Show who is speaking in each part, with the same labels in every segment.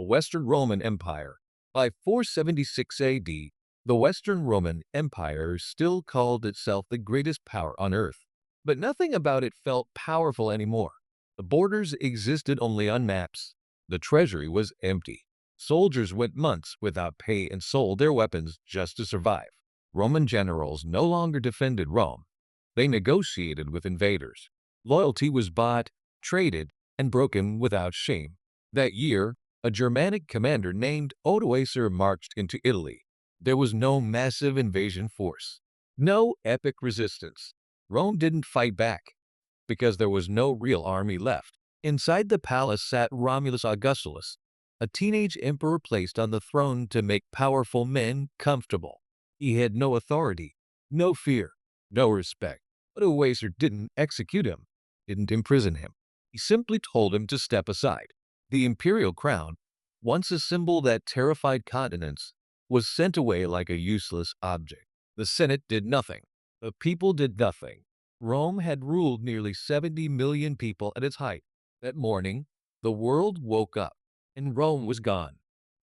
Speaker 1: Western Roman Empire. By 476 AD, the Western Roman Empire still called itself the greatest power on earth. But nothing about it felt powerful anymore. The borders existed only on maps. The treasury was empty. Soldiers went months without pay and sold their weapons just to survive. Roman generals no longer defended Rome. They negotiated with invaders. Loyalty was bought, traded, and broken without shame. That year, a Germanic commander named Odoacer marched into Italy. There was no massive invasion force, no epic resistance. Rome didn't fight back because there was no real army left. Inside the palace sat Romulus Augustulus, a teenage emperor placed on the throne to make powerful men comfortable. He had no authority, no fear, no respect. But Odoacer didn't execute him, didn't imprison him. He simply told him to step aside. The imperial crown, once a symbol that terrified continents, was sent away like a useless object. The Senate did nothing. The people did nothing. Rome had ruled nearly 70 million people at its height. That morning, the world woke up, and Rome was gone.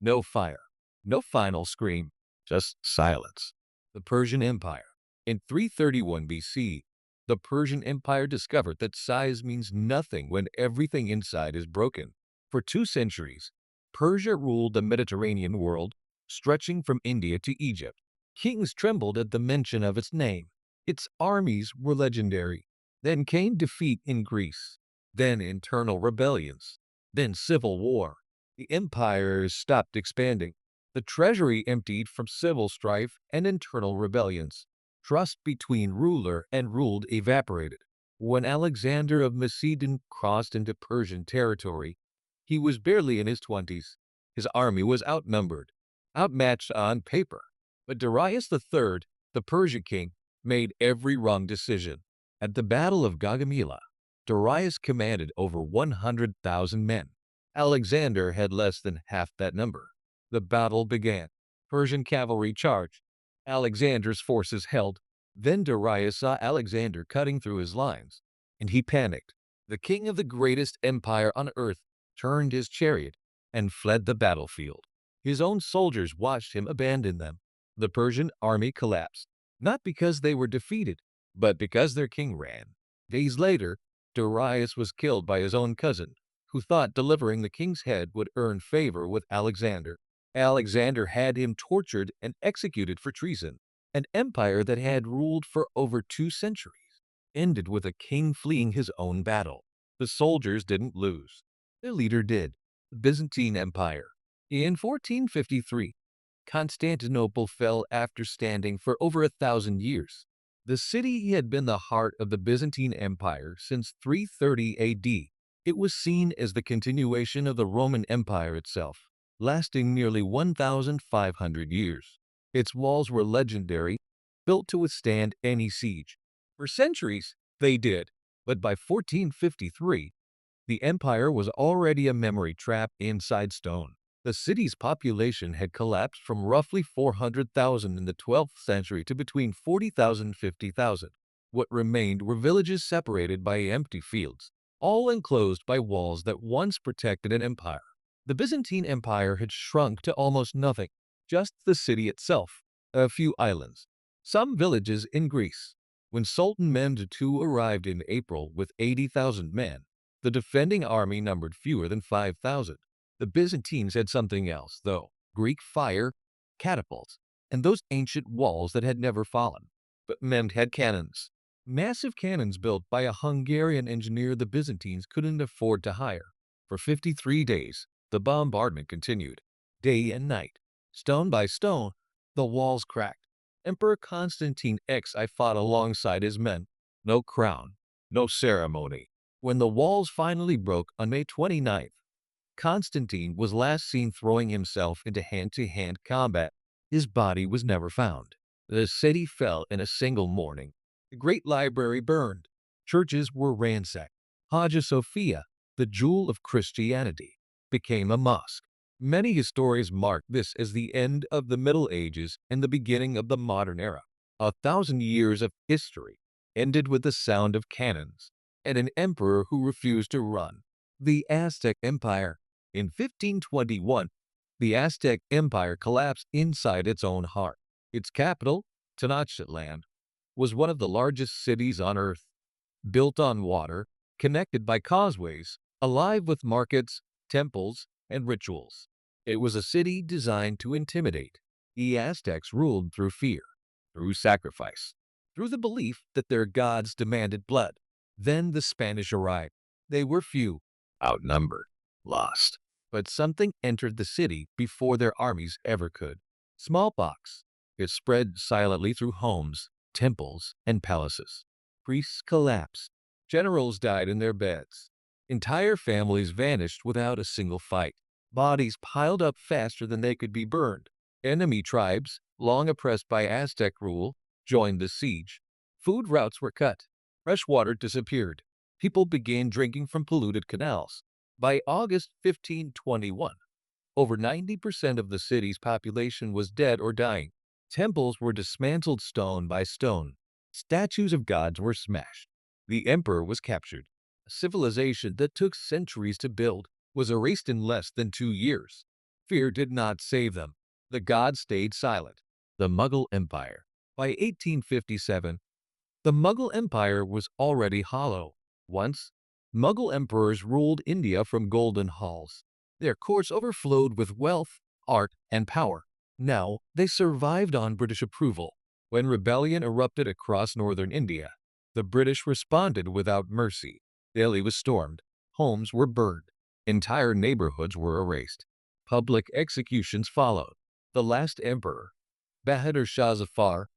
Speaker 1: No fire, no final scream, just silence. The Persian Empire. In 331 BC, the Persian Empire discovered that size means nothing when everything inside is broken. For 2 centuries, Persia ruled the Mediterranean world, stretching from India to Egypt. Kings trembled at the mention of its name. Its armies were legendary. Then came defeat in Greece, then internal rebellions, then civil war. The empire stopped expanding. The treasury emptied from civil strife and internal rebellions. Trust between ruler and ruled evaporated. When Alexander of Macedon crossed into Persian territory, he was barely in his 20s. His army was outnumbered, outmatched on paper. But Darius III, the Persian king, made every wrong decision. At the Battle of Gaugamela, Darius commanded over 100,000 men. Alexander had less than half that number. The battle began. Persian cavalry charged. Alexander's forces held. Then Darius saw Alexander cutting through his lines, and he panicked. The king of the greatest empire on earth turned his chariot and fled the battlefield. His own soldiers watched him abandon them. The Persian army collapsed, not because they were defeated, but because their king ran. Days later, Darius was killed by his own cousin, who thought delivering the king's head would earn favor with Alexander. Alexander had him tortured and executed for treason. An empire that had ruled for over 2 centuries ended with a king fleeing his own battle. The soldiers didn't lose. Their leader did. The Byzantine Empire. In 1453, Constantinople fell after standing for over 1,000 years. The city had been the heart of the Byzantine Empire since 330 AD. It was seen as the continuation of the Roman Empire itself, lasting nearly 1,500 years. Its walls were legendary, built to withstand any siege. For centuries, they did, but by 1453, the empire was already a memory trap inside stone. The city's population had collapsed from roughly 400,000 in the 12th century to between 40,000 and 50,000. What remained were villages separated by empty fields, all enclosed by walls that once protected an empire. The Byzantine Empire had shrunk to almost nothing, just the city itself, a few islands, some villages in Greece. When Sultan Mehmed II arrived in April with 80,000 men, the defending army numbered fewer than 5,000. The Byzantines had something else, though: Greek fire, catapults, and those ancient walls that had never fallen. But Mehmed had cannons. Massive cannons built by a Hungarian engineer the Byzantines couldn't afford to hire. For 53 days, the bombardment continued, day and night. Stone by stone, the walls cracked. Emperor Constantine I fought alongside his men. No crown, no ceremony. When the walls finally broke on May 29th, Constantine was last seen throwing himself into hand-to-hand combat. His body was never found. The city fell in a single morning. The great library burned. Churches were ransacked. Hagia Sophia, the jewel of Christianity, became a mosque. Many historians mark this as the end of the Middle Ages and the beginning of the modern era. 1,000 years of history ended with the sound of cannons and an emperor who refused to run. The Aztec Empire. In 1521, the Aztec Empire collapsed inside its own heart. Its capital, Tenochtitlan, was one of the largest cities on Earth, built on water, connected by causeways, alive with markets, temples, and rituals. It was a city designed to intimidate. The Aztecs ruled through fear, through sacrifice, through the belief that their gods demanded blood. Then the Spanish arrived. They were few, outnumbered, lost. But something entered the city before their armies ever could. Smallpox. It spread silently through homes, temples, and palaces. Priests collapsed. Generals died in their beds. Entire families vanished without a single fight. Bodies piled up faster than they could be burned. Enemy tribes, long oppressed by Aztec rule, joined the siege. Food routes were cut. Fresh water disappeared. People began drinking from polluted canals. By August 1521, over 90% of the city's population was dead or dying. Temples were dismantled stone by stone. Statues of gods were smashed. The emperor was captured. A civilization that took centuries to build was erased in less than 2 years. Fear did not save them. The gods stayed silent. The Mughal Empire. By 1857, the Mughal Empire was already hollow. Once, Mughal emperors ruled India from golden halls. Their courts overflowed with wealth, art, and power. Now, they survived on British approval. When rebellion erupted across northern India, the British responded without mercy. Delhi was stormed. Homes were burned. Entire neighborhoods were erased. Public executions followed. The last emperor, Bahadur Shah Zafar,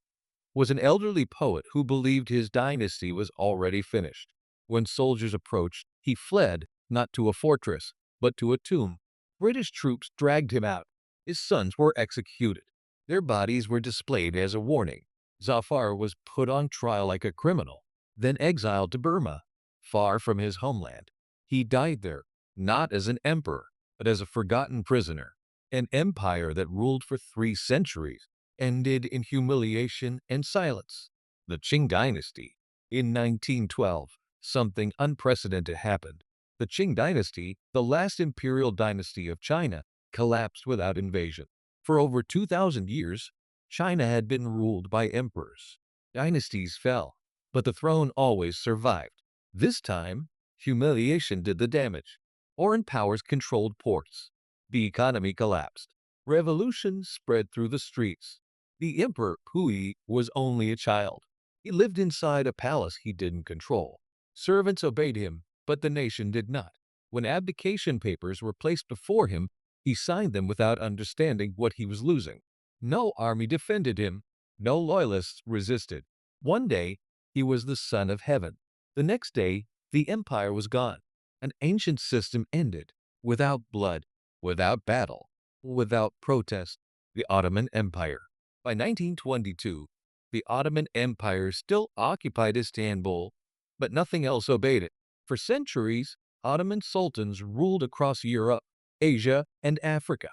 Speaker 1: was an elderly poet who believed his dynasty was already finished. When soldiers approached, he fled, not to a fortress, but to a tomb. British troops dragged him out. His sons were executed. Their bodies were displayed as a warning. Zafar was put on trial like a criminal, then exiled to Burma, far from his homeland. He died there, not as an emperor, but as a forgotten prisoner. An empire that ruled for 3 centuries ended in humiliation and silence. The Qing dynasty. In 1912, something unprecedented happened. The Qing dynasty, the last imperial dynasty of China, collapsed without invasion. For over 2,000 years, China had been ruled by emperors. Dynasties fell, but the throne always survived. This time, humiliation did the damage. Foreign powers controlled ports. The economy collapsed. Revolution spread through the streets. The Emperor Puyi was only a child. He lived inside a palace he didn't control. Servants obeyed him, but the nation did not. When abdication papers were placed before him, he signed them without understanding what he was losing. No army defended him. No loyalists resisted. One day, he was the son of heaven. The next day, the empire was gone. An ancient system ended, without blood, without battle, without protest. The Ottoman Empire. By 1922, the Ottoman Empire still occupied Istanbul, but nothing else obeyed it. For centuries, Ottoman sultans ruled across Europe, Asia, and Africa.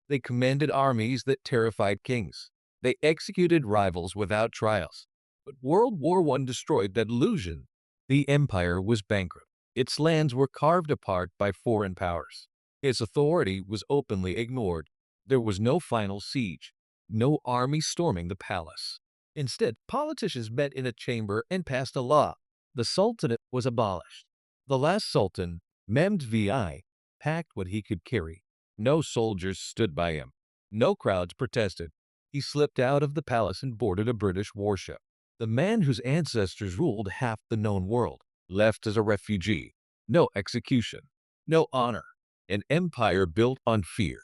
Speaker 1: They commanded armies that terrified kings. They executed rivals without trials. But World War I destroyed that illusion. The empire was bankrupt. Its lands were carved apart by foreign powers. Its authority was openly ignored. There was no final siege, no army storming the palace. Instead, politicians met in a chamber and passed a law. The sultanate was abolished. The last sultan, Mehmed VI, packed what he could carry. No soldiers stood by him. No crowds protested. He slipped out of the palace and boarded a British warship. The man whose ancestors ruled half the known world left as a refugee. No execution. No honor. An empire built on fear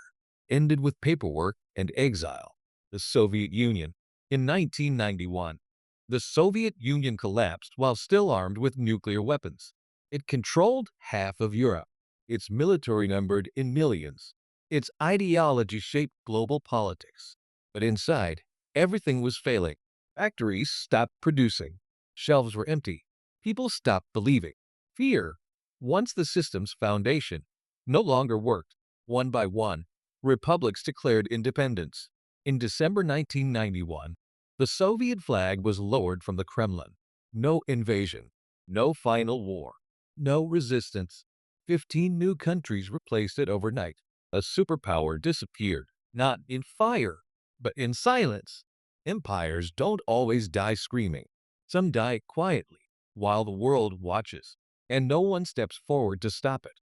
Speaker 1: ended with paperwork and exile. The Soviet Union. In 1991, the Soviet Union collapsed while still armed with nuclear weapons. It controlled half of Europe. Its military numbered in millions. Its ideology shaped global politics. But inside, everything was failing. Factories stopped producing. Shelves were empty. People stopped believing. Fear, once the system's foundation, no longer worked. One by one, republics declared independence. In December 1991, the Soviet flag was lowered from the Kremlin. No invasion, no final war, no resistance. 15 new countries replaced it overnight. A superpower disappeared, not in fire, but in silence. Empires don't always die screaming. Some die quietly, while the world watches, and no one steps forward to stop it.